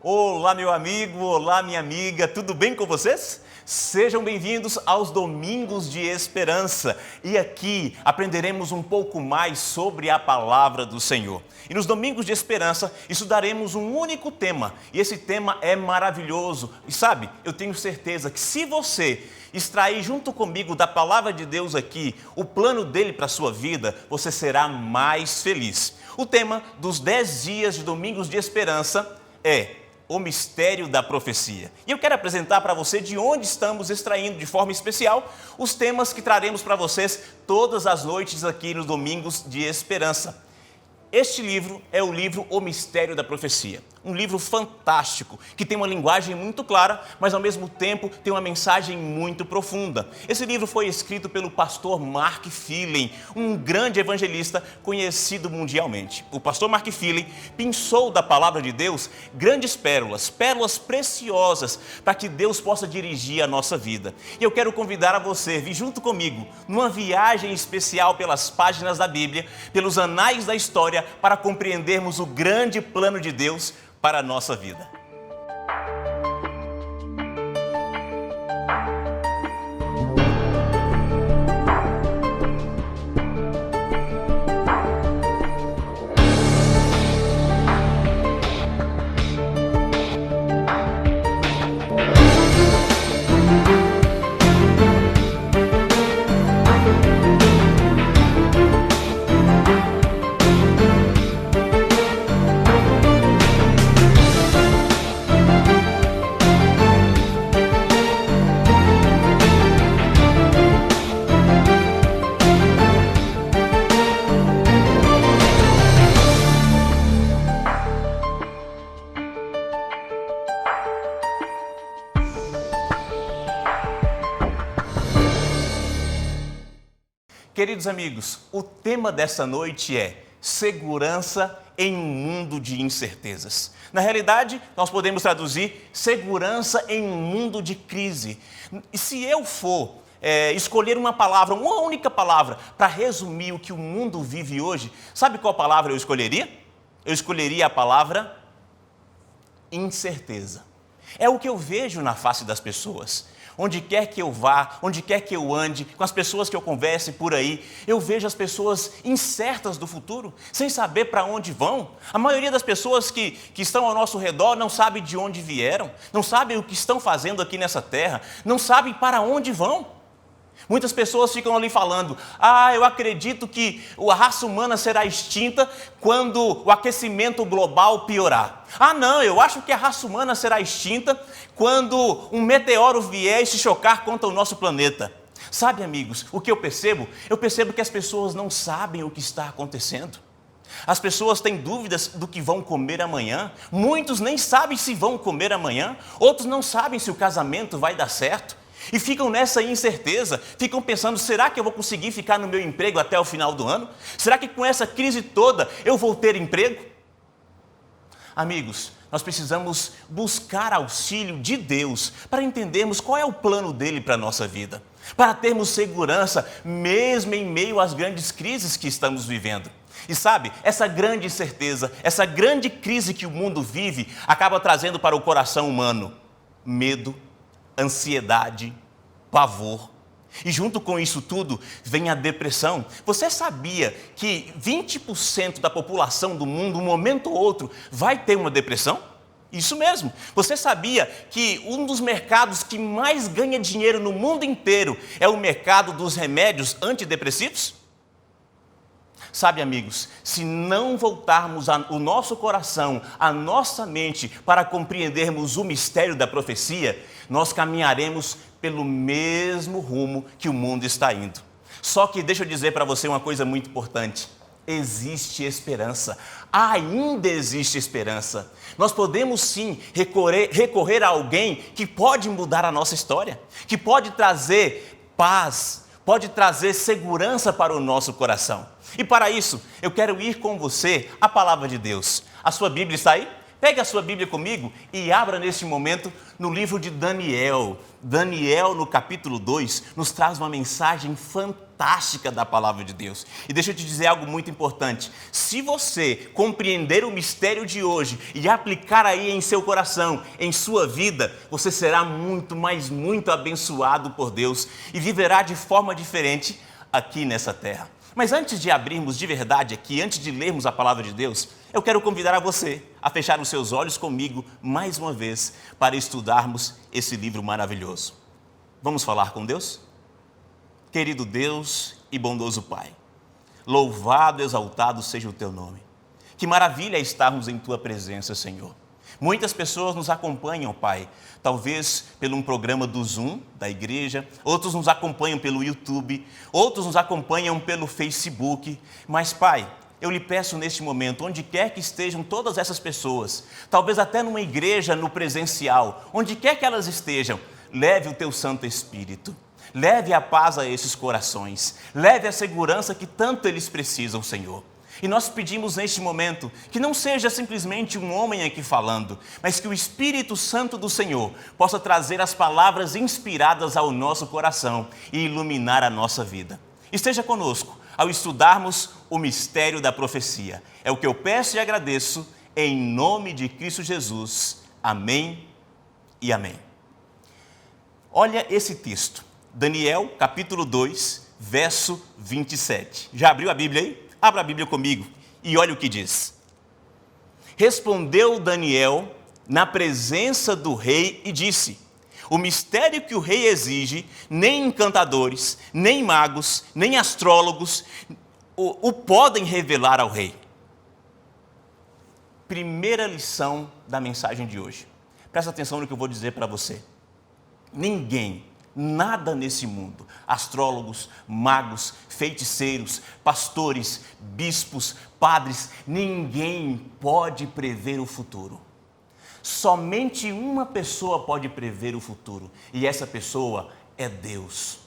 Olá, meu amigo, olá, minha amiga, tudo bem com vocês? Sejam bem-vindos aos Domingos de Esperança e aqui aprenderemos um pouco mais sobre a palavra do Senhor. E nos Domingos de Esperança estudaremos um único tema e esse tema é maravilhoso. E sabe, eu tenho certeza que se você extrair junto comigo da palavra de Deus aqui o plano dele para a sua vida, você será mais feliz. O tema dos 10 dias de Domingos de Esperança é o mistério da profecia. E eu quero apresentar para você de onde estamos extraindo de forma especial os temas que traremos para vocês todas as noites aqui nos Domingos de Esperança. Este livro é o livro O Mistério da Profecia. Um livro fantástico, que tem uma linguagem muito clara, mas ao mesmo tempo tem uma mensagem muito profunda. Esse livro foi escrito pelo pastor Mark Fillen, um grande evangelista conhecido mundialmente. O pastor Mark Fillen pensou da palavra de Deus grandes pérolas, pérolas preciosas, para que Deus possa dirigir a nossa vida. E eu quero convidar a você a vir junto comigo numa viagem especial pelas páginas da Bíblia, pelos anais da história, para compreendermos o grande plano de Deus para a nossa vida. Queridos amigos, o tema dessa noite é segurança em um mundo de incertezas. Na realidade, nós podemos traduzir segurança em um mundo de crise. E se eu for escolher uma palavra, uma única palavra, para resumir o que o mundo vive hoje, sabe qual palavra eu escolheria? Eu escolheria a palavra incerteza. É o que eu vejo na face das pessoas. Onde quer que eu vá, onde quer que eu ande, com as pessoas que eu converse por aí, eu vejo as pessoas incertas do futuro, sem saber para onde vão. A maioria das pessoas que estão ao nosso redor não sabe de onde vieram, não sabem o que estão fazendo aqui nessa terra, não sabem para onde vão. Muitas pessoas ficam ali falando, eu acredito que a raça humana será extinta quando o aquecimento global piorar. Não, eu acho que a raça humana será extinta quando um meteoro vier e se chocar contra o nosso planeta. Sabe, amigos, o que eu percebo? Eu percebo que as pessoas não sabem o que está acontecendo. As pessoas têm dúvidas do que vão comer amanhã. Muitos nem sabem se vão comer amanhã. Outros não sabem se o casamento vai dar certo. E ficam nessa incerteza, ficam pensando, será que eu vou conseguir ficar no meu emprego até o final do ano? Será que com essa crise toda eu vou ter emprego? Amigos, nós precisamos buscar auxílio de Deus para entendermos qual é o plano dele para a nossa vida. Para termos segurança, mesmo em meio às grandes crises que estamos vivendo. E sabe, essa grande incerteza, essa grande crise que o mundo vive, acaba trazendo para o coração humano medo, ansiedade, pavor. E junto com isso tudo vem a depressão. Você sabia que 20% da população do mundo, um momento ou outro, vai ter uma depressão? Isso mesmo. Você sabia que um dos mercados que mais ganha dinheiro no mundo inteiro é o mercado dos remédios antidepressivos? Sabe, amigos, se não voltarmos o nosso coração, a nossa mente para compreendermos o mistério da profecia, nós caminharemos pelo mesmo rumo que o mundo está indo. Só que deixa eu dizer para você uma coisa muito importante. Existe esperança. Ainda existe esperança. Nós podemos sim recorrer a alguém que pode mudar a nossa história, que pode trazer paz, pode trazer segurança para o nosso coração. E para isso, eu quero ir com você à palavra de Deus. A sua Bíblia está aí? Pegue a sua Bíblia comigo e abra neste momento no livro de Daniel. Daniel, no capítulo 2, nos traz uma mensagem fantástica fantástica da palavra de Deus. E deixa eu te dizer algo muito importante. Se você compreender o mistério de hoje e aplicar aí em seu coração, em sua vida, você será muito, mas muito abençoado por Deus e viverá de forma diferente aqui nessa terra. Mas antes de abrirmos de verdade aqui, antes de lermos a palavra de Deus, eu quero convidar a você a fechar os seus olhos comigo mais uma vez para estudarmos esse livro maravilhoso. Vamos falar com Deus? Querido Deus e bondoso Pai, louvado, exaltado seja o Teu nome. Que maravilha estarmos em Tua presença, Senhor. Muitas pessoas nos acompanham, Pai, talvez pelo um programa do Zoom, da igreja, outros nos acompanham pelo YouTube, outros nos acompanham pelo Facebook, mas, Pai, eu lhe peço neste momento, onde quer que estejam todas essas pessoas, talvez até numa igreja, no presencial, onde quer que elas estejam, leve o Teu Santo Espírito, leve a paz a esses corações, leve a segurança que tanto eles precisam, Senhor. E nós pedimos neste momento que não seja simplesmente um homem aqui falando, mas que o Espírito Santo do Senhor possa trazer as palavras inspiradas ao nosso coração e iluminar a nossa vida. Esteja conosco ao estudarmos o mistério da profecia. É o que eu peço e agradeço em nome de Cristo Jesus. Amém e amém. Olha esse texto, Daniel capítulo 2, verso 27. Já abriu a Bíblia aí? Abra a Bíblia comigo e olha o que diz. Respondeu Daniel na presença do rei e disse: o mistério que o rei exige, nem encantadores, nem magos, nem astrólogos o podem revelar ao rei. Primeira lição da mensagem de hoje. Presta atenção no que eu vou dizer para você. Ninguém, nada nesse mundo, astrólogos, magos, feiticeiros, pastores, bispos, padres, ninguém pode prever o futuro. Somente uma pessoa pode prever o futuro, e essa pessoa é Deus.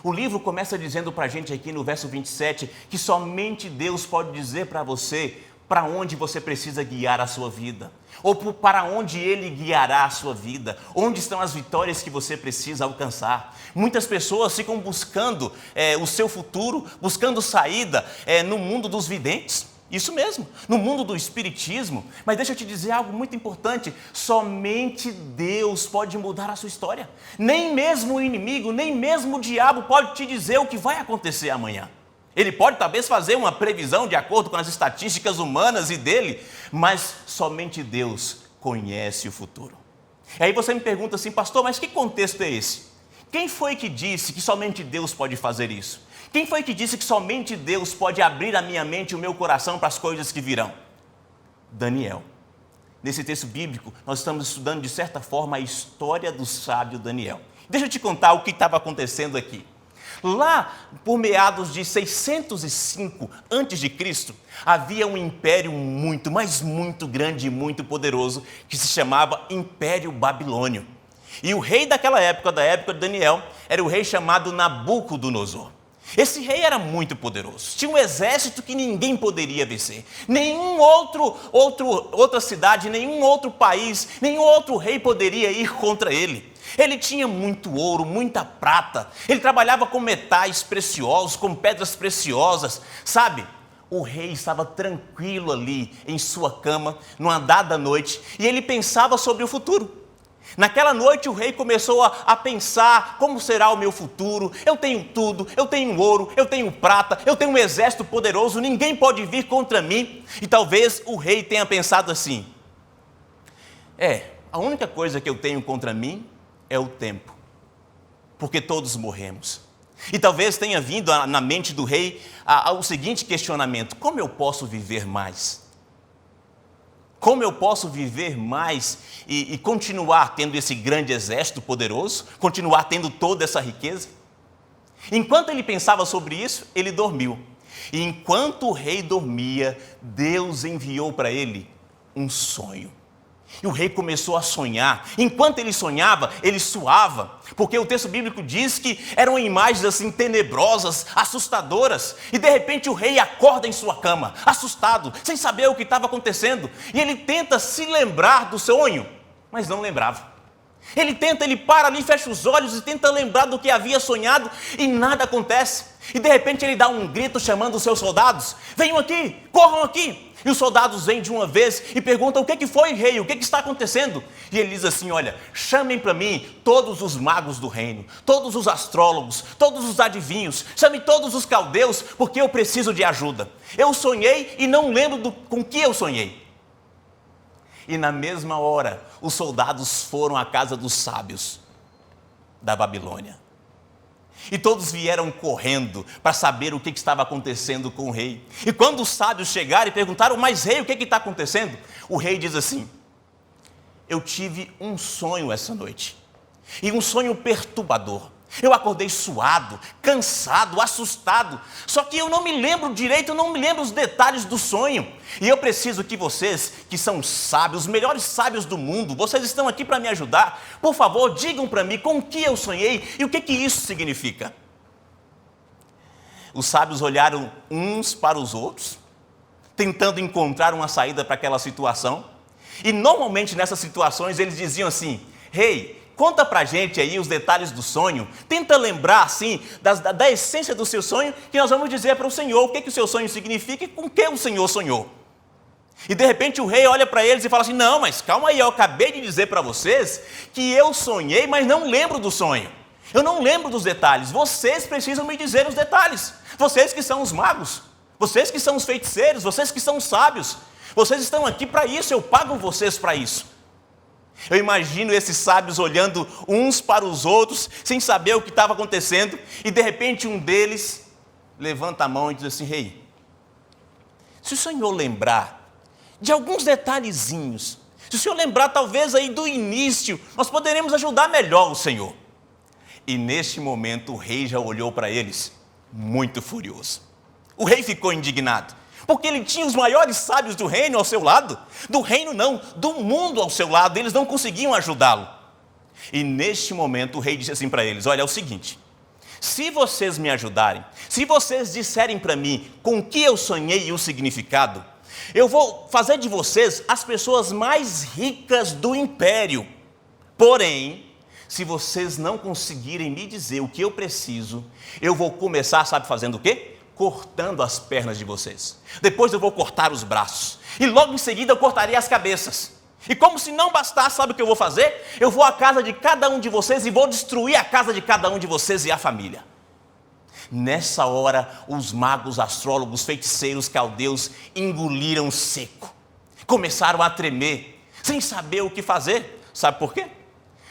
O livro começa dizendo para a gente aqui no verso 27 que somente Deus pode dizer para você para onde você precisa guiar a sua vida, ou para onde Ele guiará a sua vida, onde estão as vitórias que você precisa alcançar. Muitas pessoas ficam buscando o seu futuro, buscando saída no mundo dos videntes, isso mesmo, no mundo do espiritismo. Mas deixa eu te dizer algo muito importante, somente Deus pode mudar a sua história. Nem mesmo o inimigo, nem mesmo o diabo pode te dizer o que vai acontecer amanhã. Ele pode talvez fazer uma previsão de acordo com as estatísticas humanas e dele, mas somente Deus conhece o futuro. E aí você me pergunta assim, pastor, mas que contexto é esse? Quem foi que disse que somente Deus pode fazer isso? Quem foi que disse que somente Deus pode abrir a minha mente e o meu coração para as coisas que virão? Daniel. Nesse texto bíblico, nós estamos estudando de certa forma a história do sábio Daniel. Deixa eu te contar o que estava acontecendo aqui. Lá, por meados de 605 a.C., havia um império muito, mas muito grande e muito poderoso, que se chamava Império Babilônio. E o rei daquela época, da época de Daniel, era o rei chamado Nabucodonosor. Esse rei era muito poderoso, tinha um exército que ninguém poderia vencer. Outra cidade, nenhum outro país, nenhum outro rei poderia ir contra ele. Ele tinha muito ouro, muita prata, ele trabalhava com metais preciosos, com pedras preciosas, sabe? O rei estava tranquilo ali em sua cama, numa dada noite, e ele pensava sobre o futuro. Naquela noite o rei começou a pensar, como será o meu futuro? Eu tenho tudo, eu tenho ouro, eu tenho prata, eu tenho um exército poderoso, ninguém pode vir contra mim. E talvez o rei tenha pensado assim, a única coisa que eu tenho contra mim é o tempo, porque todos morremos. E talvez tenha vindo na mente do rei o seguinte questionamento: como eu posso viver mais? Como eu posso viver mais e continuar tendo esse grande exército poderoso, continuar tendo toda essa riqueza? Enquanto ele pensava sobre isso, ele dormiu. E enquanto o rei dormia, Deus enviou para ele um sonho. E o rei começou a sonhar. Enquanto ele sonhava, ele suava, porque o texto bíblico diz que eram imagens assim tenebrosas, assustadoras. E de repente o rei acorda em sua cama, assustado, sem saber o que estava acontecendo. E ele tenta se lembrar do sonho, mas não lembrava. Ele para ali, fecha os olhos e tenta lembrar do que havia sonhado e nada acontece. E de repente ele dá um grito chamando os seus soldados: venham aqui, corram aqui. E os soldados vêm de uma vez e perguntam: o que foi, rei? O que está acontecendo? E ele diz assim: olha, chamem para mim todos os magos do reino, todos os astrólogos, todos os adivinhos, chame todos os caldeus, porque eu preciso de ajuda. Eu sonhei e não lembro com que eu sonhei. E na mesma hora, os soldados foram à casa dos sábios da Babilônia. E todos vieram correndo para saber o que estava acontecendo com o rei. E quando os sábios chegaram e perguntaram: mas rei, o que está acontecendo? O rei diz assim: eu tive um sonho essa noite, e um sonho perturbador. Eu acordei suado, cansado, assustado, só que eu não me lembro direito, eu não me lembro os detalhes do sonho. E eu preciso que vocês, que são sábios, os melhores sábios do mundo, vocês estão aqui para me ajudar. Por favor, digam para mim com o que eu sonhei e o que isso significa. Os sábios olharam uns para os outros, tentando encontrar uma saída para aquela situação. E normalmente nessas situações eles diziam assim: rei, conta pra gente aí os detalhes do sonho, tenta lembrar assim da essência do seu sonho, que nós vamos dizer para o Senhor o que o seu sonho significa e com que o Senhor sonhou. E de repente o rei olha para eles e fala assim: não, mas calma aí, eu acabei de dizer para vocês que eu sonhei, mas não lembro do sonho. Eu não lembro dos detalhes, vocês precisam me dizer os detalhes. Vocês que são os magos, vocês que são os feiticeiros, vocês que são os sábios, vocês estão aqui para isso, eu pago vocês para isso. Eu imagino esses sábios olhando uns para os outros, sem saber o que estava acontecendo, e de repente um deles levanta a mão e diz assim: rei, se o senhor lembrar de alguns detalhezinhos, se o senhor lembrar talvez aí do início, nós poderemos ajudar melhor o senhor. E neste momento o rei já olhou para eles muito furioso. O rei ficou indignado, porque ele tinha os maiores sábios do reino ao seu lado. Do reino não, do mundo ao seu lado, eles não conseguiam ajudá-lo. E neste momento o rei disse assim para eles: olha, é o seguinte, se vocês me ajudarem, se vocês disserem para mim com o que eu sonhei e o significado, eu vou fazer de vocês as pessoas mais ricas do império. Porém, se vocês não conseguirem me dizer o que eu preciso, eu vou começar, sabe fazendo o quê? Cortando as pernas de vocês. Depois eu vou cortar os braços. E logo em seguida eu cortarei as cabeças. E como se não bastasse, sabe o que eu vou fazer? Eu vou à casa de cada um de vocês e vou destruir a casa de cada um de vocês e a família. Nessa hora, os magos, astrólogos, feiticeiros, caldeus engoliram seco. Começaram a tremer, sem saber o que fazer. Sabe por quê?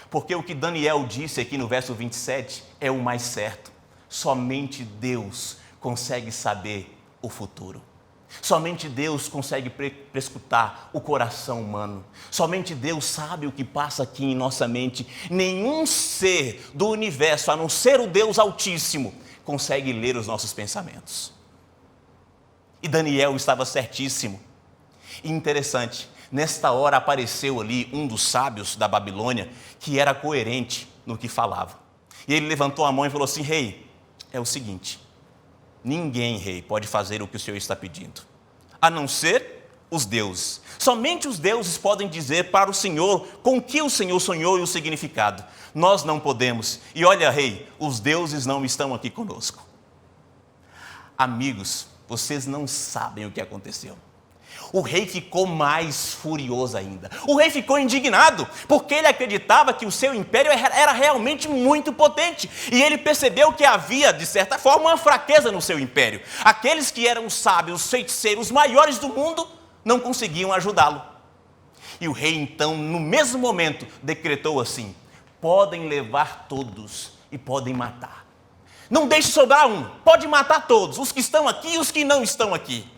Porque o que Daniel disse aqui no verso 27 é o mais certo. Somente Deus consegue saber o futuro. Somente Deus consegue prescrutar o coração humano. Somente Deus sabe o que passa aqui em nossa mente. Nenhum ser do universo, a não ser o Deus Altíssimo, consegue ler os nossos pensamentos. E Daniel estava certíssimo. E interessante, nesta hora apareceu ali um dos sábios da Babilônia que era coerente no que falava. E ele levantou a mão e falou assim: rei, é o seguinte, ninguém, rei, pode fazer o que o Senhor está pedindo, a não ser os deuses. Somente os deuses podem dizer para o Senhor com que o Senhor sonhou e o significado. Nós não podemos. E olha, rei, os deuses não estão aqui conosco. Amigos, vocês não sabem o que aconteceu. O rei ficou mais furioso ainda. O rei ficou indignado, porque ele acreditava que o seu império era realmente muito potente. E ele percebeu que havia, de certa forma, uma fraqueza no seu império. Aqueles que eram sábios, os feiticeiros maiores do mundo, não conseguiam ajudá-lo. E o rei, então, no mesmo momento, decretou assim: podem levar todos e podem matar. Não deixe sobrar um, pode matar todos, os que estão aqui e os que não estão aqui.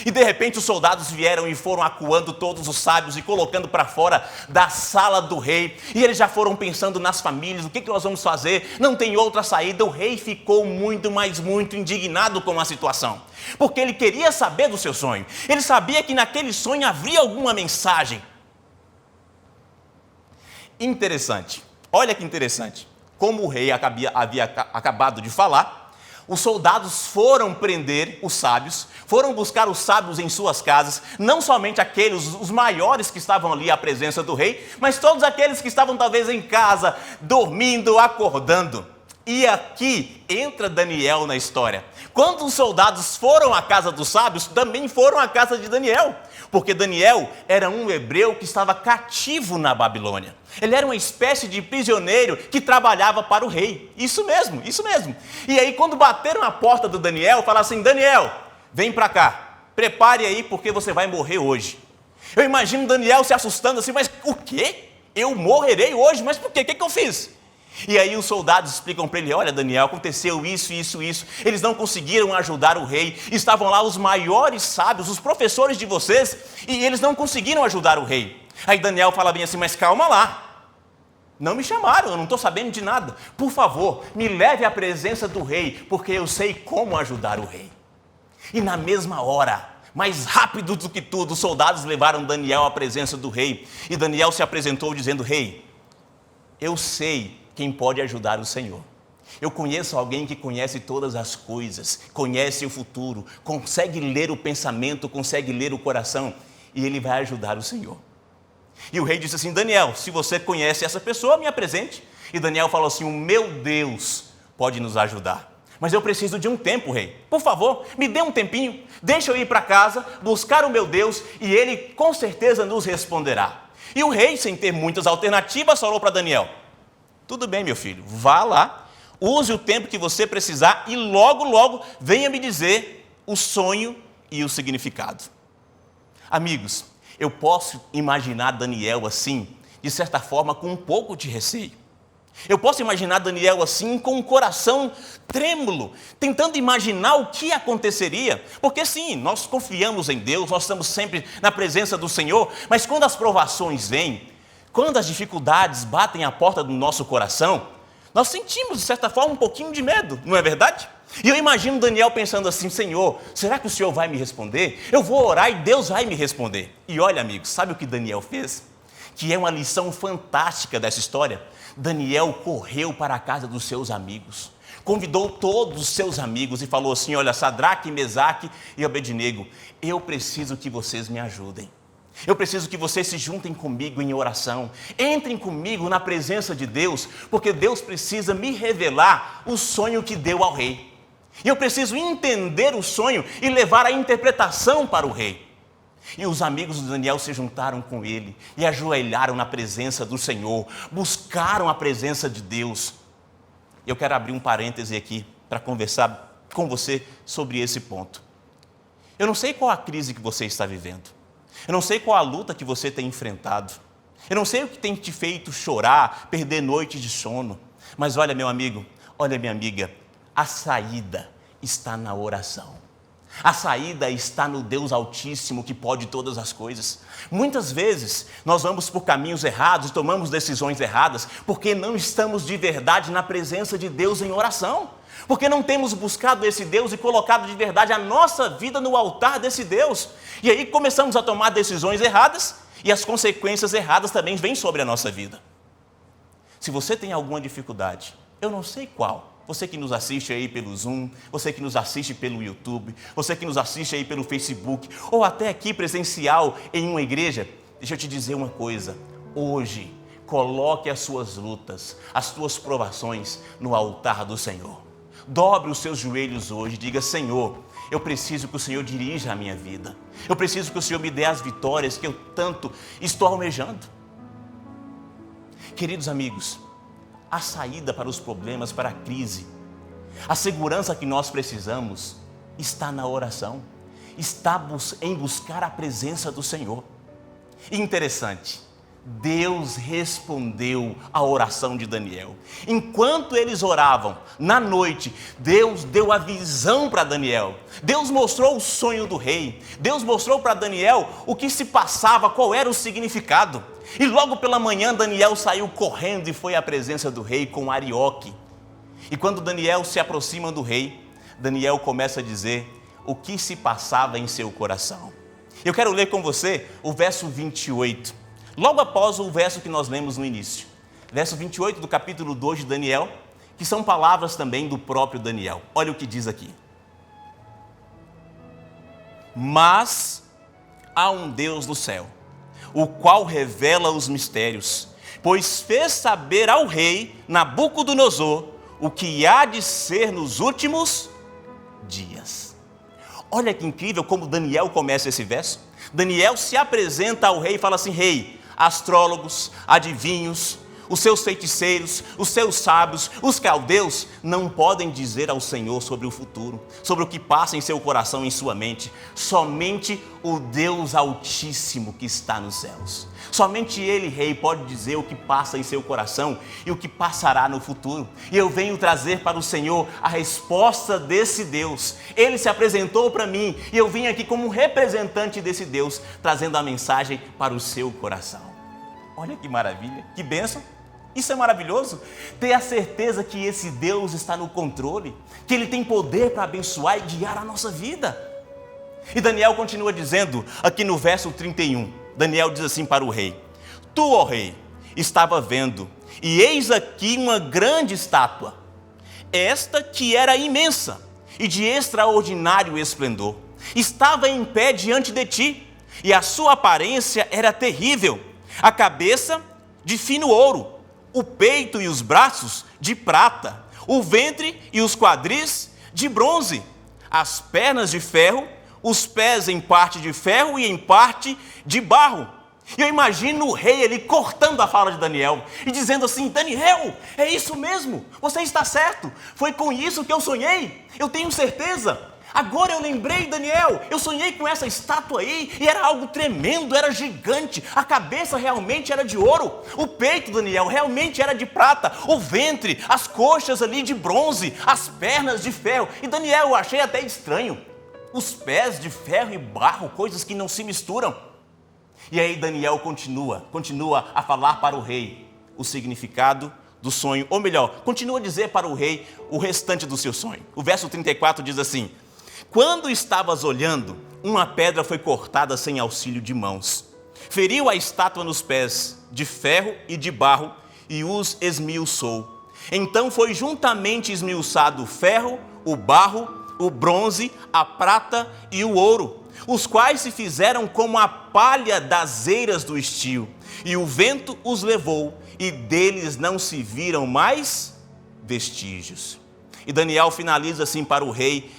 E de repente os soldados vieram e foram acuando todos os sábios e colocando para fora da sala do rei. E eles já foram pensando nas famílias, o que nós vamos fazer? Não tem outra saída. O rei ficou muito, mas muito indignado com a situação, porque ele queria saber do seu sonho. Ele sabia que naquele sonho havia alguma mensagem. Interessante, olha que interessante. Como o rei havia acabado de falar, os soldados foram prender os sábios, foram buscar os sábios em suas casas, não somente aqueles, os maiores que estavam ali à presença do rei, mas todos aqueles que estavam talvez em casa, dormindo, acordando. E aqui entra Daniel na história. Quando os soldados foram à casa dos sábios, também foram à casa de Daniel, porque Daniel era um hebreu que estava cativo na Babilônia. Ele era uma espécie de prisioneiro que trabalhava para o rei. Isso mesmo, isso mesmo. E aí quando bateram na porta do Daniel, falaram assim: Daniel, vem para cá, prepare aí porque você vai morrer hoje. Eu imagino Daniel se assustando assim: mas o quê? Eu morrerei hoje? Mas por quê? O que eu fiz? E aí os soldados explicam para ele: olha Daniel, aconteceu isso. Eles não conseguiram ajudar o rei. Estavam lá os maiores sábios, os professores de vocês, e eles não conseguiram ajudar o rei. Aí Daniel fala bem assim: mas calma lá. Não me chamaram, eu não estou sabendo de nada. Por favor, me leve à presença do rei, porque eu sei como ajudar o rei. E na mesma hora, mais rápido do que tudo, os soldados levaram Daniel à presença do rei. E Daniel se apresentou dizendo: rei, eu sei quem pode ajudar o Senhor. Eu conheço alguém que conhece todas as coisas, conhece o futuro, consegue ler o pensamento, consegue ler o coração, e ele vai ajudar o Senhor. E o rei disse assim: Daniel, se você conhece essa pessoa, me apresente. E Daniel falou assim: o meu Deus pode nos ajudar. Mas eu preciso de um tempo, rei. Por favor, me dê um tempinho, deixa eu ir para casa, buscar o meu Deus, e ele com certeza nos responderá. E o rei, sem ter muitas alternativas, falou para Daniel: tudo bem, meu filho, vá lá, use o tempo que você precisar e logo venha me dizer o sonho e o significado. Amigos, eu posso imaginar Daniel assim, de certa forma, com um pouco de receio. Eu posso imaginar Daniel assim, com um coração trêmulo, tentando imaginar o que aconteceria. Porque sim, nós confiamos em Deus, nós estamos sempre na presença do Senhor, mas quando as provações vêm, quando as dificuldades batem à porta do nosso coração, nós sentimos, de certa forma, um pouquinho de medo, não é verdade? E eu imagino Daniel pensando assim: Senhor, será que o Senhor vai me responder? Eu vou orar e Deus vai me responder. E olha, amigos, sabe o que Daniel fez? Que é uma lição fantástica dessa história. Daniel correu para a casa dos seus amigos, convidou todos os seus amigos e falou assim: olha, Sadraque, Mesaque e Abednego, eu preciso que vocês me ajudem. Eu preciso que vocês se juntem comigo em oração, entrem comigo na presença de Deus, porque Deus precisa me revelar o sonho que deu ao rei. E eu preciso entender o sonho e levar a interpretação para o rei. E os amigos de Daniel se juntaram com ele e ajoelharam na presença do Senhor, buscaram a presença de Deus. Eu quero abrir um parêntese aqui para conversar com você sobre esse ponto. Eu não sei qual a crise que você está vivendo. Eu não sei qual a luta que você tem enfrentado. Eu não sei o que tem te feito chorar, perder noites de sono. Mas olha, meu amigo, olha, minha amiga, a saída está na oração. A saída está no Deus Altíssimo que pode todas as coisas. Muitas vezes nós vamos por caminhos errados, tomamos decisões erradas, porque não estamos de verdade na presença de Deus em oração. Porque não temos buscado esse Deus e colocado de verdade a nossa vida no altar desse Deus. E aí começamos a tomar decisões erradas e as consequências erradas também vêm sobre a nossa vida. Se você tem alguma dificuldade, eu não sei qual, você que nos assiste aí pelo Zoom, você que nos assiste pelo YouTube, você que nos assiste aí pelo Facebook, ou até aqui presencial em uma igreja, deixa eu te dizer uma coisa: hoje, coloque as suas lutas, as suas provações no altar do Senhor. Dobre os seus joelhos hoje, diga: Senhor, eu preciso que o Senhor dirija a minha vida. Eu preciso que o Senhor me dê as vitórias que eu tanto estou almejando. Queridos amigos, a saída para os problemas, para a crise, a segurança que nós precisamos está na oração, está em buscar a presença do Senhor. E interessante, Deus respondeu à oração de Daniel. Enquanto eles oravam, na noite, Deus deu a visão para Daniel. Deus mostrou o sonho do rei. Deus mostrou para Daniel o que se passava, qual era o significado. E logo pela manhã, Daniel saiu correndo e foi à presença do rei com Arioque. E quando Daniel se aproxima do rei, Daniel começa a dizer o que se passava em seu coração. Eu quero ler com você o verso 28. Logo após o verso que nós lemos no início. Verso 28 do capítulo 2 de Daniel, que são palavras também do próprio Daniel. Olha o que diz aqui. Mas há um Deus do céu, o qual revela os mistérios, pois fez saber ao rei Nabucodonosor o que há de ser nos últimos dias. Olha que incrível como Daniel começa esse verso. Daniel se apresenta ao rei e fala assim: rei, astrólogos, adivinhos, os seus feiticeiros, os seus sábios, os caldeus não podem dizer ao Senhor sobre o futuro, sobre o que passa em seu coração e em sua mente. Somente o Deus Altíssimo que está nos céus. Somente Ele, rei, pode dizer o que passa em seu coração e o que passará no futuro. E eu venho trazer para o Senhor a resposta desse Deus. Ele se apresentou para mim e eu vim aqui como representante desse Deus, trazendo a mensagem para o seu coração. Olha que maravilha, que bênção. Isso é maravilhoso, ter a certeza que esse Deus está no controle, que Ele tem poder para abençoar e guiar a nossa vida. E Daniel continua dizendo, aqui no verso 31, Daniel diz assim para o rei: tu, ó rei, estava vendo, e eis aqui uma grande estátua, esta que era imensa e de extraordinário esplendor, estava em pé diante de ti, e a sua aparência era terrível, a cabeça de fino ouro, o peito e os braços de prata, o ventre e os quadris de bronze, as pernas de ferro, os pés em parte de ferro e em parte de barro. E eu imagino o rei ali cortando a fala de Daniel e dizendo assim: Daniel, é isso mesmo, você está certo, foi com isso que eu sonhei, eu tenho certeza. Agora eu lembrei, Daniel, eu sonhei com essa estátua aí e era algo tremendo, era gigante, a cabeça realmente era de ouro, o peito, Daniel, realmente era de prata, o ventre, as coxas ali de bronze, as pernas de ferro. E Daniel, eu achei até estranho, os pés de ferro e barro, coisas que não se misturam. E aí Daniel continua a falar para o rei o significado do sonho, ou melhor, continua a dizer para o rei o restante do seu sonho. O verso 34 diz assim: quando estavas olhando, uma pedra foi cortada sem auxílio de mãos. Feriu a estátua nos pés, de ferro e de barro, e os esmiuçou. Então foi juntamente esmiuçado o ferro, o barro, o bronze, a prata e o ouro, os quais se fizeram como a palha das eiras do estio. E o vento os levou, e deles não se viram mais vestígios. E Daniel finaliza assim para o rei,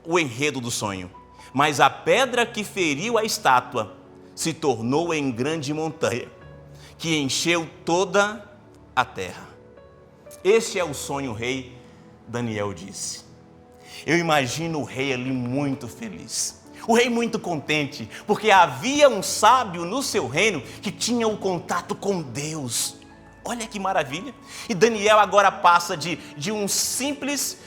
o enredo do sonho. Mas a pedra que feriu a estátua se tornou em grande montanha, que encheu toda a terra. Este é o sonho, rei, Daniel disse. Eu imagino o rei ali muito feliz, o rei muito contente, porque havia um sábio no seu reino que tinha um contato com Deus. Olha que maravilha. E Daniel agora passa de um simples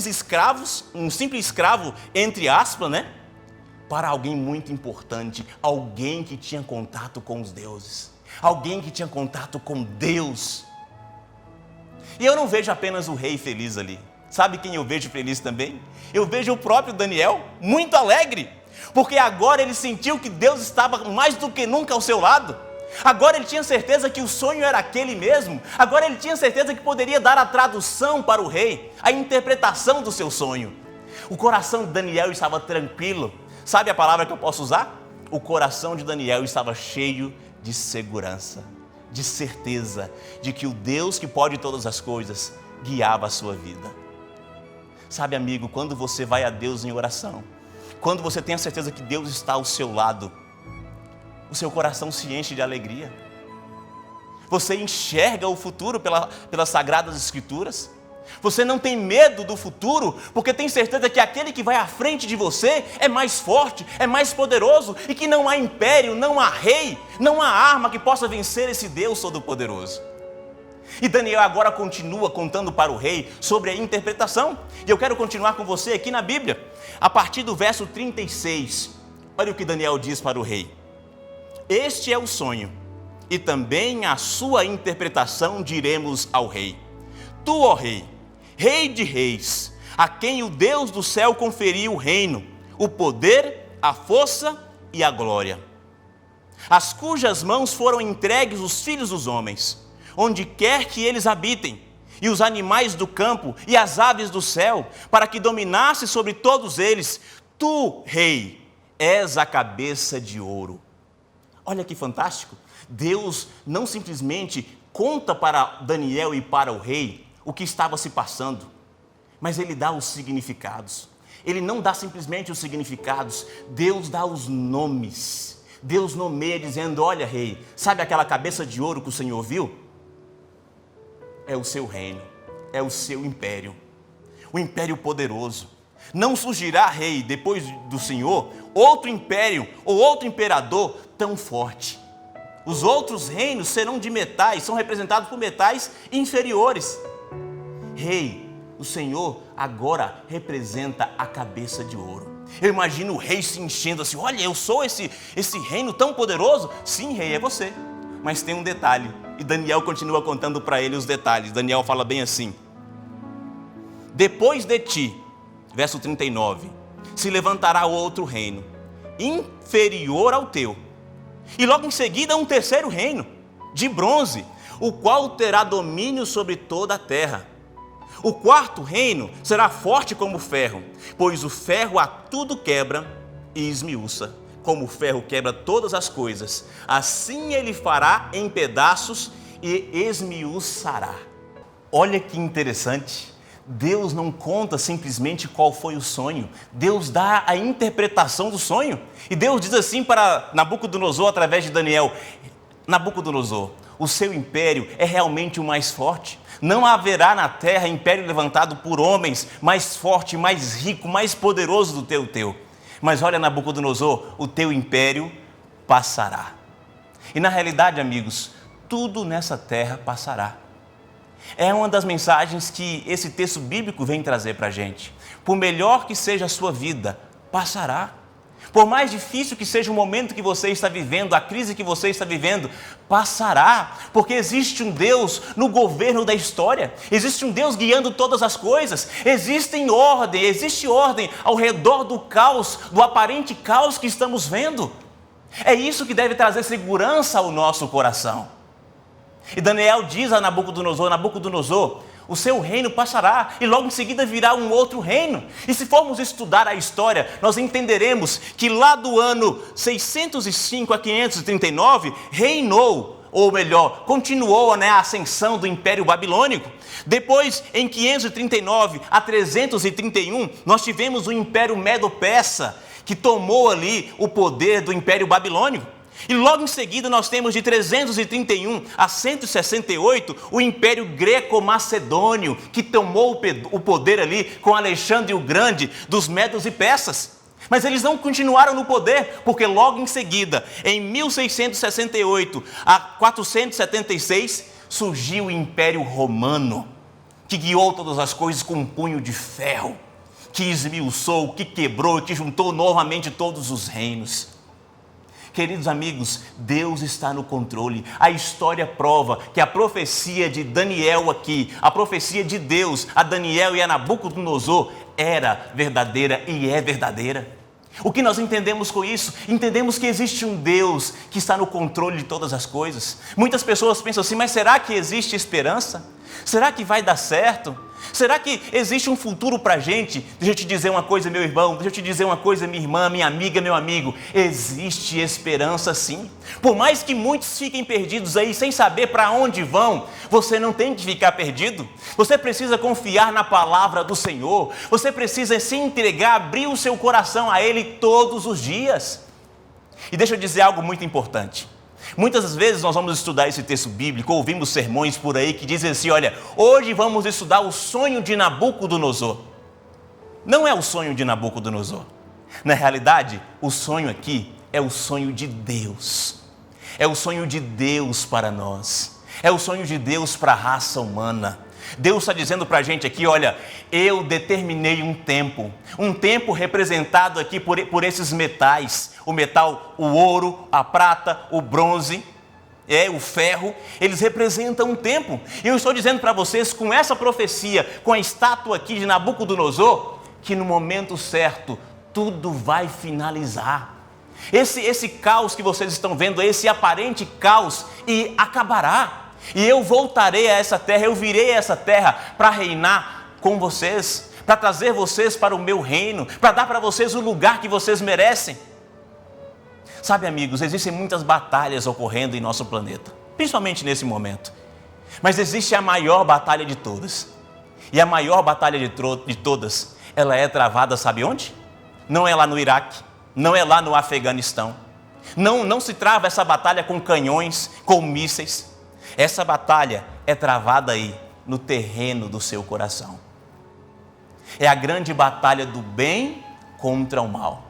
escravo, entre aspas, né? Para alguém muito importante, alguém que tinha contato com os deuses, alguém que tinha contato com Deus. E eu não vejo apenas o rei feliz ali. Sabe quem eu vejo feliz também? Eu vejo o próprio Daniel muito alegre, porque agora ele sentiu que Deus estava mais do que nunca ao seu lado. Agora ele tinha certeza que o sonho era aquele mesmo. Agora ele tinha certeza que poderia dar a tradução para o rei, a interpretação do seu sonho. O coração de Daniel estava tranquilo. Sabe a palavra que eu posso usar? O coração de Daniel estava cheio de segurança, de certeza de que o Deus que pode todas as coisas guiava a sua vida. Sabe, amigo, quando você vai a Deus em oração, quando você tem a certeza que Deus está ao seu lado, o seu coração se enche de alegria. Você enxerga o futuro pelas Sagradas Escrituras. Você não tem medo do futuro, porque tem certeza que aquele que vai à frente de você é mais forte, é mais poderoso, e que não há império, não há rei, não há arma que possa vencer esse Deus Todo-Poderoso. E Daniel agora continua contando para o rei sobre a interpretação. E eu quero continuar com você aqui na Bíblia, a partir do verso 36. Olha o que Daniel diz para o rei. Este é o sonho, e também a sua interpretação diremos ao rei. Tu, ó rei, rei de reis, a quem o Deus do céu conferiu o reino, o poder, a força e a glória, as cujas mãos foram entregues os filhos dos homens, onde quer que eles habitem, e os animais do campo e as aves do céu, para que dominasse sobre todos eles. Tu, rei, és a cabeça de ouro. Olha que fantástico. Deus não simplesmente conta para Daniel e para o rei o que estava se passando, mas ele dá os significados. Ele não dá simplesmente os significados, Deus dá os nomes. Deus nomeia dizendo: olha, rei, sabe aquela cabeça de ouro que o Senhor viu? É o seu reino, é o seu império, o império poderoso. Não surgirá, rei, depois do Senhor, outro império ou outro imperador tão forte. Os outros reinos serão de metais, são representados por metais inferiores. Rei, o Senhor agora representa a cabeça de ouro. Eu imagino o rei se enchendo assim: olha, eu sou esse reino tão poderoso. Sim, rei, é você. Mas tem um detalhe, e Daniel continua contando para ele os detalhes. Daniel fala bem assim: depois de ti, verso 39, se levantará outro reino, inferior ao teu, e logo em seguida um terceiro reino, de bronze, o qual terá domínio sobre toda a terra. O quarto reino será forte como o ferro, pois o ferro a tudo quebra e esmiuça. Como o ferro quebra todas as coisas, assim ele fará em pedaços e esmiuçará. Olha que interessante. Deus não conta simplesmente qual foi o sonho. Deus dá a interpretação do sonho. E Deus diz assim para Nabucodonosor através de Daniel: Nabucodonosor, o seu império é realmente o mais forte. Não haverá na terra império levantado por homens mais forte, mais rico, mais poderoso do que o teu. Mas olha, Nabucodonosor, o teu império passará. E na realidade, amigos, tudo nessa terra passará. É uma das mensagens que esse texto bíblico vem trazer para a gente. Por melhor que seja a sua vida, passará. Por mais difícil que seja o momento que você está vivendo, a crise que você está vivendo, passará. Porque existe um Deus no governo da história. Existe um Deus guiando todas as coisas. Existe ordem ao redor do caos, do aparente caos que estamos vendo. É isso que deve trazer segurança ao nosso coração. E Daniel diz a Nabucodonosor: Nabucodonosor, o seu reino passará e logo em seguida virá um outro reino. E se formos estudar a história, nós entenderemos que lá do ano 605 a 539, reinou, ou melhor, continuou a ascensão do Império Babilônico. Depois, em 539 a 331, nós tivemos o Império Medo-Persa, que tomou ali o poder do Império Babilônico. E logo em seguida nós temos de 331 a 168 o Império Greco-Macedônio, que tomou o poder ali com Alexandre o Grande dos Medos e Persas. Mas eles não continuaram no poder, porque logo em seguida, em 1668 a 476, surgiu o Império Romano, que guiou todas as coisas com um punho de ferro, que esmiuçou, que quebrou, que juntou novamente todos os reinos. Queridos amigos, Deus está no controle. A história prova que a profecia de Daniel aqui, a profecia de Deus a Daniel e a Nabucodonosor era verdadeira e é verdadeira. O que nós entendemos com isso? Entendemos que existe um Deus que está no controle de todas as coisas. Muitas pessoas pensam assim: mas será que existe esperança? Será que vai dar certo? Será que existe um futuro para a gente? Deixa eu te dizer uma coisa, meu irmão, deixa eu te dizer uma coisa, minha irmã, minha amiga, meu amigo. Existe esperança sim. Por mais que muitos fiquem perdidos aí, sem saber para onde vão, você não tem que ficar perdido. Você precisa confiar na palavra do Senhor. Você precisa se entregar, abrir o seu coração a Ele todos os dias. E deixa eu dizer algo muito importante. Muitas vezes nós vamos estudar esse texto bíblico, ouvimos sermões por aí que dizem assim: olha, hoje vamos estudar o sonho de Nabucodonosor. Não é o sonho de Nabucodonosor. Na realidade, o sonho aqui é o sonho de Deus. É o sonho de Deus para nós. É o sonho de Deus para a raça humana. Deus está dizendo para a gente aqui: olha, eu determinei um tempo representado aqui por esses metais, o metal, o ouro, a prata, o bronze, o ferro, eles representam um tempo. E eu estou dizendo para vocês, com essa profecia, com a estátua aqui de Nabucodonosor, que no momento certo, tudo vai finalizar. Esse caos que vocês estão vendo, esse aparente caos, e acabará. E eu voltarei a essa terra, eu virei a essa terra para reinar com vocês, para trazer vocês para o meu reino, para dar para vocês o lugar que vocês merecem. Sabe, amigos, existem muitas batalhas ocorrendo em nosso planeta, principalmente nesse momento. Mas existe a maior batalha de todas. E a maior batalha de todas, ela é travada, sabe onde? Não é lá no Iraque, não é lá no Afeganistão. Não se trava essa batalha com canhões, com mísseis. Essa batalha é travada aí, no terreno do seu coração. É a grande batalha do bem contra o mal.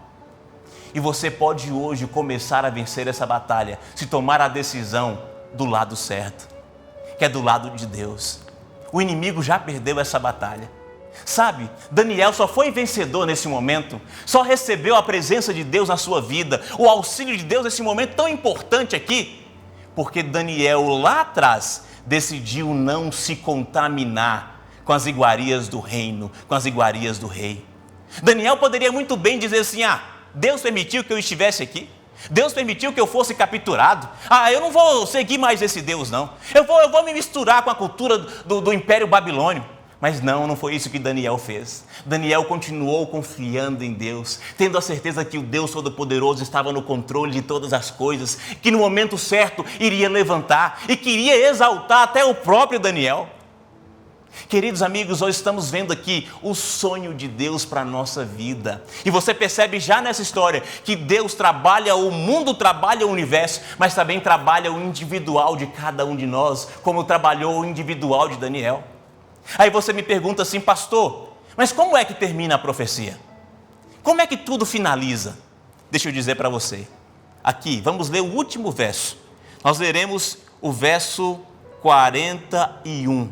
E você pode hoje começar a vencer essa batalha, se tomar a decisão do lado certo, que é do lado de Deus. O inimigo já perdeu essa batalha. Sabe, Daniel só foi vencedor nesse momento, só recebeu a presença de Deus na sua vida, o auxílio de Deus nesse momento tão importante aqui, porque Daniel lá atrás decidiu não se contaminar com as iguarias do reino, com as iguarias do rei. Daniel poderia muito bem dizer assim: Deus permitiu que eu estivesse aqui, Deus permitiu que eu fosse capturado, eu não vou seguir mais esse Deus não, eu vou me misturar com a cultura do Império Babilônio. Mas não foi isso que Daniel fez. Daniel continuou confiando em Deus, tendo a certeza que o Deus Todo-Poderoso estava no controle de todas as coisas, que no momento certo iria levantar e queria exaltar até o próprio Daniel. Queridos amigos, hoje estamos vendo aqui o sonho de Deus para a nossa vida. E você percebe já nessa história que Deus trabalha, o mundo trabalha o universo, mas também trabalha o individual de cada um de nós, como trabalhou o individual de Daniel. Aí você me pergunta assim: pastor, mas como é que termina a profecia? Como é que tudo finaliza? Deixa eu dizer para você. Aqui, vamos ler o último verso. Nós leremos o verso 41.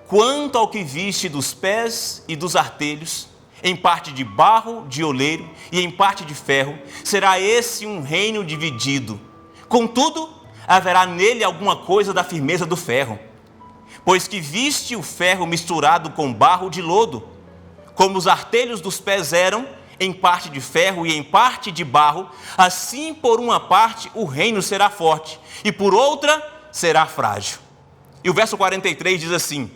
Quanto ao que viste dos pés e dos artelhos, em parte de barro, de oleiro e em parte de ferro, será esse um reino dividido. Contudo, haverá nele alguma coisa da firmeza do ferro. Pois que viste o ferro misturado com barro de lodo, como os artelhos dos pés eram, em parte de ferro e em parte de barro, assim por uma parte o reino será forte, e por outra será frágil. E o verso 43 diz assim: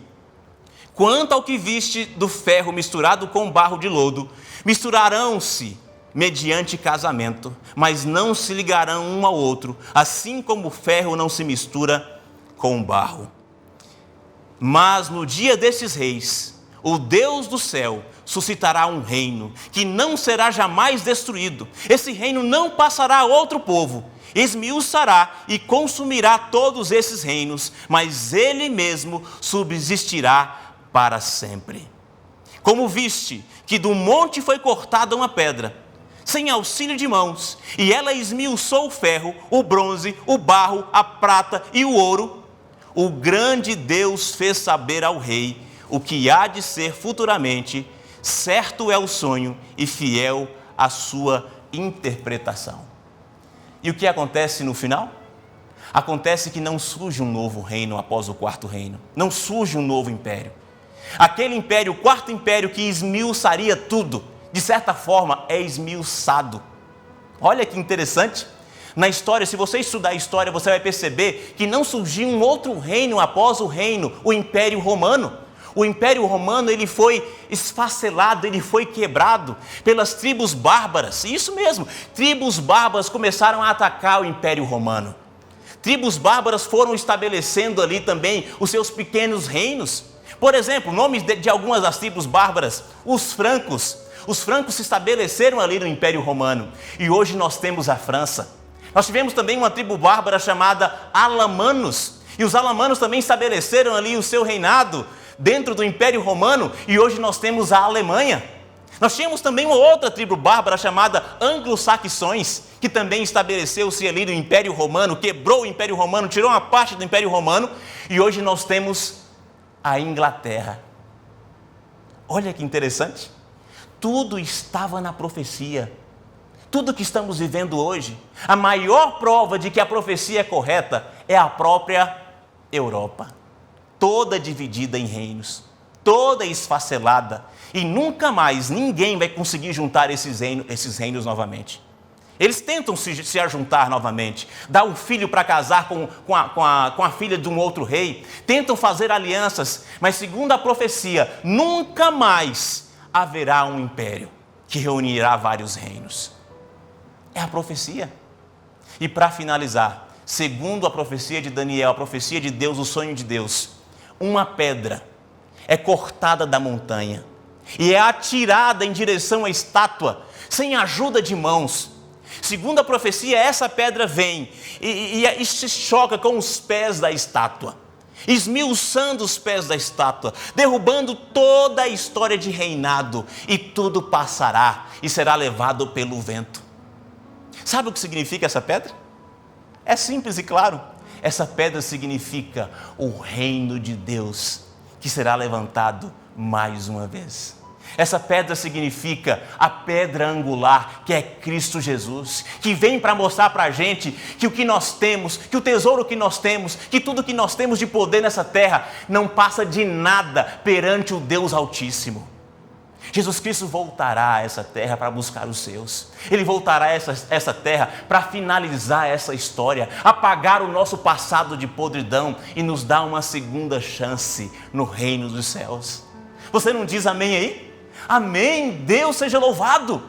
quanto ao que viste do ferro misturado com barro de lodo, misturarão-se mediante casamento, mas não se ligarão um ao outro, assim como o ferro não se mistura com o barro. Mas no dia desses reis, o Deus do céu suscitará um reino que não será jamais destruído. Esse reino não passará a outro povo, esmiuçará e consumirá todos esses reinos, mas ele mesmo subsistirá para sempre. Como viste que do monte foi cortada uma pedra, sem auxílio de mãos, e ela esmiuçou o ferro, o bronze, o barro, a prata e o ouro, o grande Deus fez saber ao rei o que há de ser futuramente, certo é o sonho e fiel a sua interpretação. E o que acontece no final? Acontece que não surge um novo reino após o quarto reino, não surge um novo império. Aquele império, o quarto império que esmiuçaria tudo, de certa forma é esmiuçado. Olha que interessante. Na história, se você estudar a história, você vai perceber que não surgiu um outro reino após o reino, o Império Romano. O Império Romano, ele foi esfacelado, ele foi quebrado pelas tribos bárbaras. Isso mesmo, tribos bárbaras começaram a atacar o Império Romano. Tribos bárbaras foram estabelecendo ali também os seus pequenos reinos. Por exemplo, nomes de algumas das tribos bárbaras: os francos. Os francos se estabeleceram ali no Império Romano. E hoje nós temos a França. Nós tivemos também uma tribo bárbara chamada alamanos, e os alamanos também estabeleceram ali o seu reinado dentro do Império Romano, e hoje nós temos a Alemanha. Nós tínhamos também uma outra tribo bárbara chamada anglo-saxões, que também estabeleceu-se ali no Império Romano, quebrou o Império Romano, tirou uma parte do Império Romano, e hoje nós temos a Inglaterra. Olha que interessante, tudo estava na profecia. Tudo que estamos vivendo hoje, a maior prova de que a profecia é correta é a própria Europa. Toda dividida em reinos, toda esfacelada, e nunca mais ninguém vai conseguir juntar esses reinos novamente. Eles tentam se ajuntar novamente, dar um filho para casar com a filha de um outro rei, tentam fazer alianças, mas segundo a profecia, nunca mais haverá um império que reunirá vários reinos. É a profecia. E para finalizar, segundo a profecia de Daniel, a profecia de Deus, o sonho de Deus, uma pedra é cortada da montanha e é atirada em direção à estátua, sem ajuda de mãos. Segundo a profecia, essa pedra vem e se choca com os pés da estátua, esmiuçando os pés da estátua, derrubando toda a história de reinado, e tudo passará e será levado pelo vento. Sabe o que significa essa pedra? É simples e claro. Essa pedra significa o reino de Deus, que será levantado mais uma vez. Essa pedra significa a pedra angular, que é Cristo Jesus, que vem para mostrar para a gente que o que nós temos, que o tesouro que nós temos, que tudo que nós temos de poder nessa terra, não passa de nada perante o Deus Altíssimo. Jesus Cristo voltará a essa terra para buscar os seus. Ele voltará a essa terra para finalizar essa história, apagar o nosso passado de podridão e nos dar uma segunda chance no reino dos céus. Você não diz amém aí? Amém, Deus seja louvado.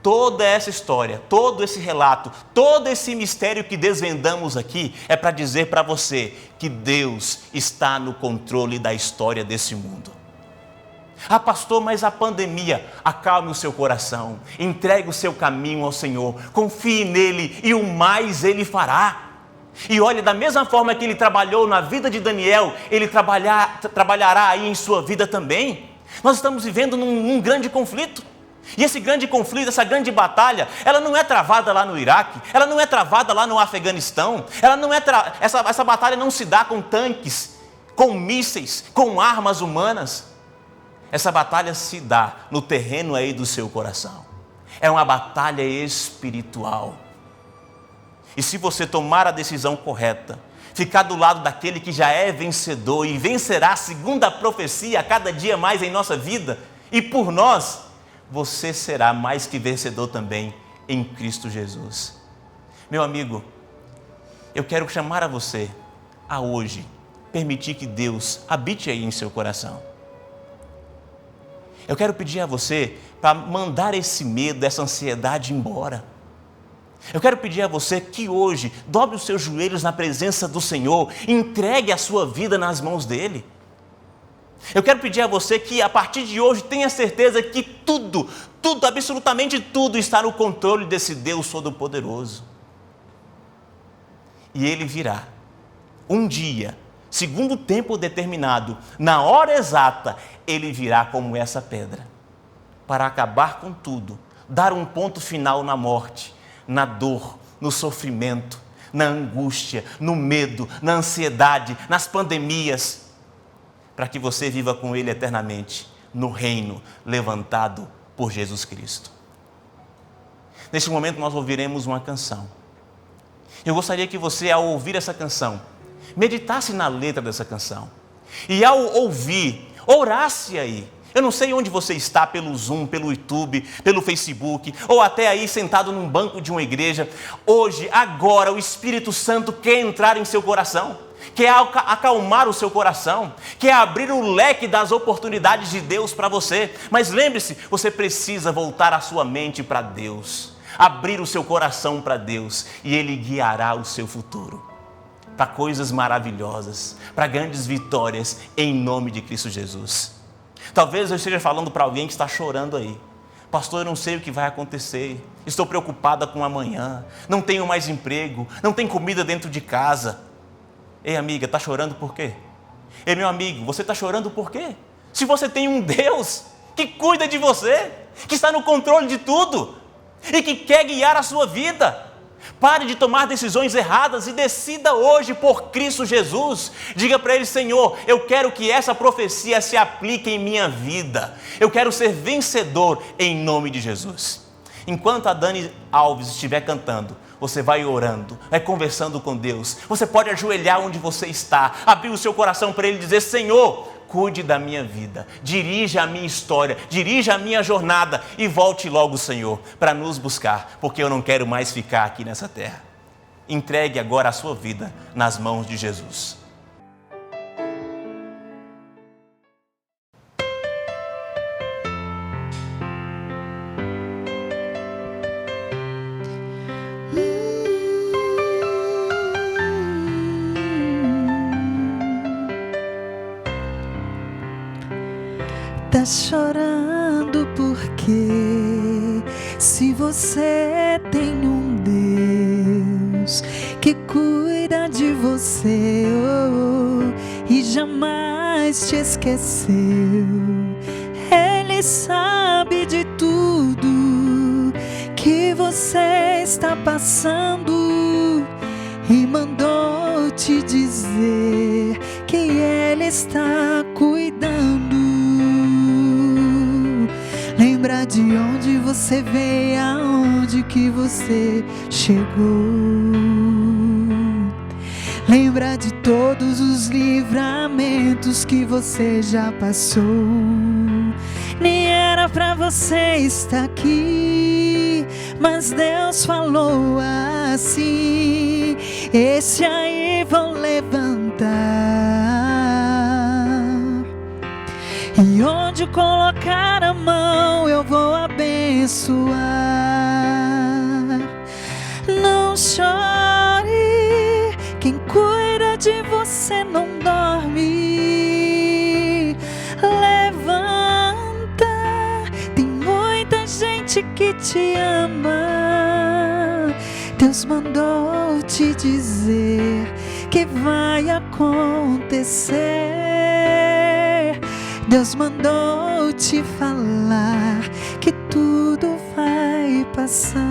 Toda essa história, todo esse relato, todo esse mistério que desvendamos aqui é para dizer para você que Deus está no controle da história desse mundo. Ah, pastor, mas a pandemia, acalme o seu coração, entregue o seu caminho ao Senhor, confie nele e o mais ele fará. E olha, da mesma forma que ele trabalhou na vida de Daniel, ele trabalhará aí em sua vida também. Nós estamos vivendo num grande conflito. E esse grande conflito, essa grande batalha, ela não é travada lá no Iraque, ela não é travada lá no Afeganistão, essa batalha não se dá com tanques, com mísseis, com armas humanas. Essa batalha se dá no terreno aí do seu coração. É uma batalha espiritual. E se você tomar a decisão correta, ficar do lado daquele que já é vencedor e vencerá segundo a profecia a cada dia mais em nossa vida, e por nós, você será mais que vencedor também em Cristo Jesus. Meu amigo, eu quero chamar a você a hoje permitir que Deus habite aí em seu coração. Eu quero pedir a você para mandar esse medo, essa ansiedade embora. Eu quero pedir a você que hoje dobre os seus joelhos na presença do Senhor, entregue a sua vida nas mãos dEle. Eu quero pedir a você que a partir de hoje tenha certeza que tudo, absolutamente tudo está no controle desse Deus Todo-Poderoso. E Ele virá um dia, segundo o tempo determinado, na hora exata, Ele virá como essa pedra, para acabar com tudo, dar um ponto final na morte, na dor, no sofrimento, na angústia, no medo, na ansiedade, nas pandemias, para que você viva com Ele eternamente, no reino levantado por Jesus Cristo. Neste momento nós ouviremos uma canção. Eu gostaria que você, ao ouvir essa canção, meditasse na letra dessa canção. E ao ouvir, orasse aí. Eu não sei onde você está, pelo Zoom, pelo YouTube, pelo Facebook, ou até aí sentado num banco de uma igreja. Hoje, agora, o Espírito Santo quer entrar em seu coração, quer acalmar o seu coração, quer abrir o leque das oportunidades de Deus para você. Mas lembre-se, você precisa voltar a sua mente para Deus, abrir o seu coração para Deus, e Ele guiará o seu futuro para coisas maravilhosas, para grandes vitórias, em nome de Cristo Jesus. Talvez eu esteja falando para alguém que está chorando aí. Pastor, eu não sei o que vai acontecer, estou preocupada com amanhã, não tenho mais emprego, não tem comida dentro de casa. Ei, amiga, está chorando por quê? Ei, meu amigo, você está chorando por quê? Se você tem um Deus que cuida de você, que está no controle de tudo e que quer guiar a sua vida. Pare de tomar decisões erradas e decida hoje por Cristo Jesus. Diga para Ele: Senhor, eu quero que essa profecia se aplique em minha vida. Eu quero ser vencedor em nome de Jesus. Enquanto a Dani Alves estiver cantando, você vai orando, vai conversando com Deus. Você pode ajoelhar onde você está, abrir o seu coração para Ele e dizer: Senhor, cuide da minha vida, dirija a minha história, dirija a minha jornada e volte logo, Senhor, para nos buscar, porque eu não quero mais ficar aqui nessa terra. Entregue agora a sua vida nas mãos de Jesus. Tá chorando porque se você tem um Deus que cuida de você e jamais te esqueceu, Ele sabe de tudo que você está passando e mandou te dizer que Ele está cuidando. Lembra de onde você veio, aonde que você chegou. Lembra de todos os livramentos que você já passou. Nem era pra você estar aqui, mas Deus falou assim: esse aí vão levantar. E onde colocar a mão eu vou abençoar. Não chore, quem cuida de você não dorme. Levanta, tem muita gente que te ama. Deus mandou te dizer que vai acontecer. Deus mandou te falar que tudo vai passar.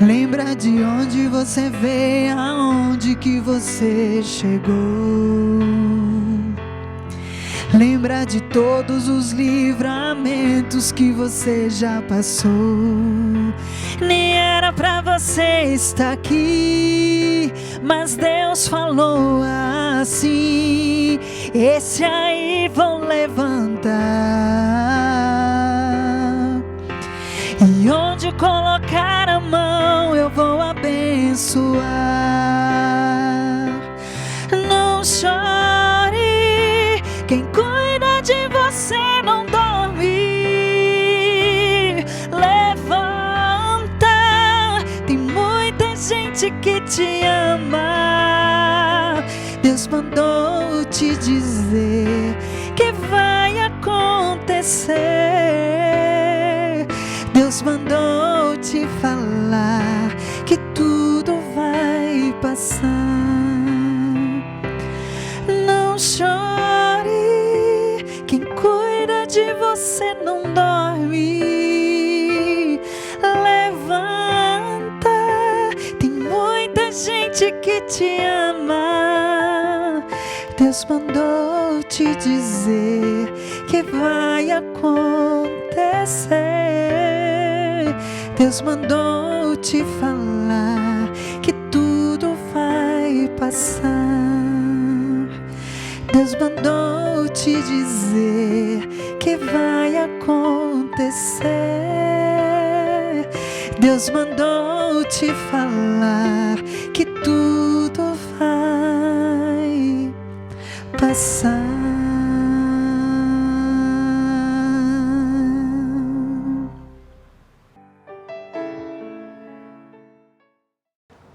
Lembra de onde você veio, aonde que você chegou. Lembra de todos os livramentos que você já passou. Nem era pra você estar aqui, mas Deus falou assim: esse aí vão levantar. E onde colocar a mão eu vou abençoar. Não chore, quem cuida de você não dorme. Levanta, tem muita gente que te ama. Deus mandou te dizer que vai acontecer. Deus mandou te falar que tudo vai passar. Não chore, quem cuida de você não dorme. Levanta, tem muita gente que te ama. Deus mandou te dizer que vai acontecer. Deus mandou te falar que tudo vai passar. Deus mandou te dizer que vai acontecer. Deus mandou te falar que tudo vai passar.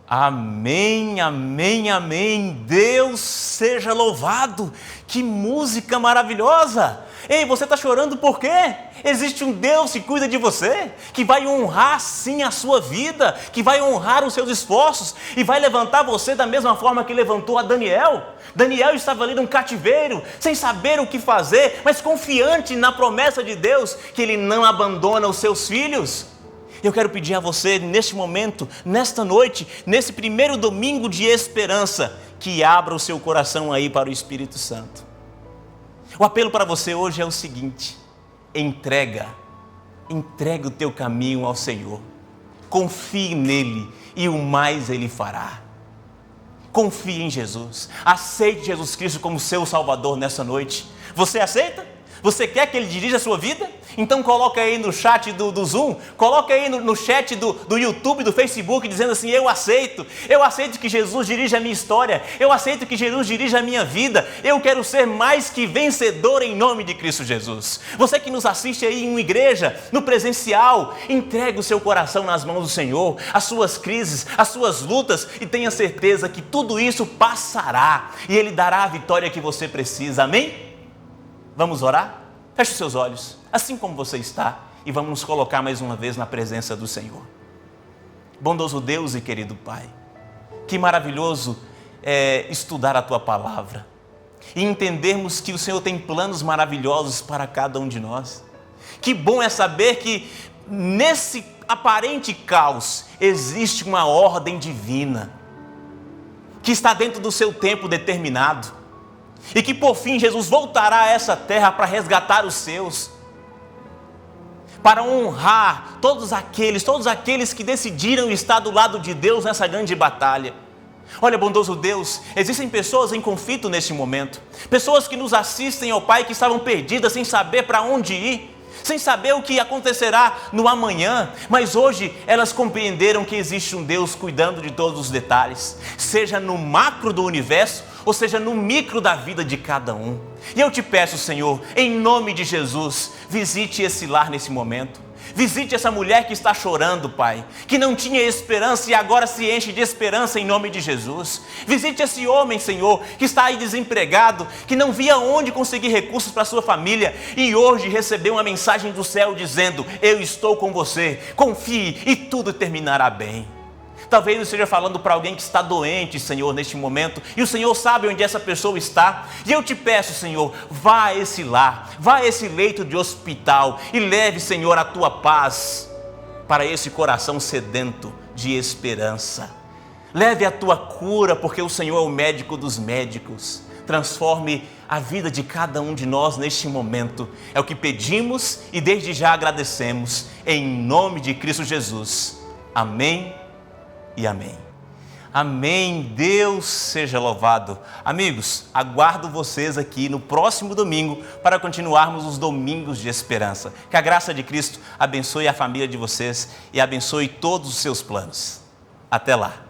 Amém, amém, amém. Deus seja louvado. Que música maravilhosa. Ei, você está chorando por quê? Existe um Deus que cuida de você, que vai honrar sim a sua vida, que vai honrar os seus esforços e vai levantar você da mesma forma que levantou a Daniel. Daniel estava ali num cativeiro, sem saber o que fazer, mas confiante na promessa de Deus, que Ele não abandona os seus filhos. Eu quero pedir a você, neste momento, nesta noite, nesse primeiro domingo de esperança, que abra o seu coração aí para o Espírito Santo. O apelo para você hoje é o seguinte: entrega o teu caminho ao Senhor. Confie nele e o mais ele fará. Confie em Jesus. Aceite Jesus Cristo como seu Salvador nessa noite. Você aceita? Você quer que Ele dirija a sua vida? Então coloca aí no chat do Zoom, coloca aí no chat do YouTube, do Facebook, dizendo assim: eu aceito que Jesus dirija a minha história, eu aceito que Jesus dirija a minha vida, eu quero ser mais que vencedor em nome de Cristo Jesus. Você que nos assiste aí em uma igreja, no presencial, entregue o seu coração nas mãos do Senhor, as suas crises, as suas lutas, e tenha certeza que tudo isso passará, e Ele dará a vitória que você precisa, amém? Vamos orar? Feche os seus olhos, assim como você está, e vamos nos colocar mais uma vez na presença do Senhor. Bondoso Deus e querido Pai, que maravilhoso é estudar a Tua Palavra e entendermos que o Senhor tem planos maravilhosos para cada um de nós. Que bom é saber que nesse aparente caos existe uma ordem divina, que está dentro do seu tempo determinado. E que por fim Jesus voltará a essa terra para resgatar os seus, para honrar todos aqueles que decidiram estar do lado de Deus nessa grande batalha. Olha, bondoso Deus, existem pessoas em conflito neste momento, pessoas que nos assistem, ó Pai, que estavam perdidas sem saber para onde ir, sem saber o que acontecerá no amanhã, mas hoje elas compreenderam que existe um Deus cuidando de todos os detalhes, seja no macro do universo, ou seja no micro da vida de cada um. E eu te peço, Senhor, em nome de Jesus, visite esse lar nesse momento. Visite essa mulher que está chorando, Pai, que não tinha esperança e agora se enche de esperança em nome de Jesus. Visite esse homem, Senhor, que está aí desempregado, que não via onde conseguir recursos para sua família e hoje recebeu uma mensagem do céu dizendo: eu estou com você, confie e tudo terminará bem. Talvez eu esteja falando para alguém que está doente, Senhor, neste momento, e o Senhor sabe onde essa pessoa está, e eu te peço, Senhor, vá a esse lar, vá a esse leito de hospital, e leve, Senhor, a tua paz para esse coração sedento de esperança. Leve a tua cura, porque o Senhor é o médico dos médicos. Transforme a vida de cada um de nós neste momento. É o que pedimos e desde já agradecemos, em nome de Cristo Jesus. Amém. E amém. Amém. Deus seja louvado. Amigos, aguardo vocês aqui no próximo domingo para continuarmos os domingos de esperança. Que a graça de Cristo abençoe a família de vocês e abençoe todos os seus planos. Até lá.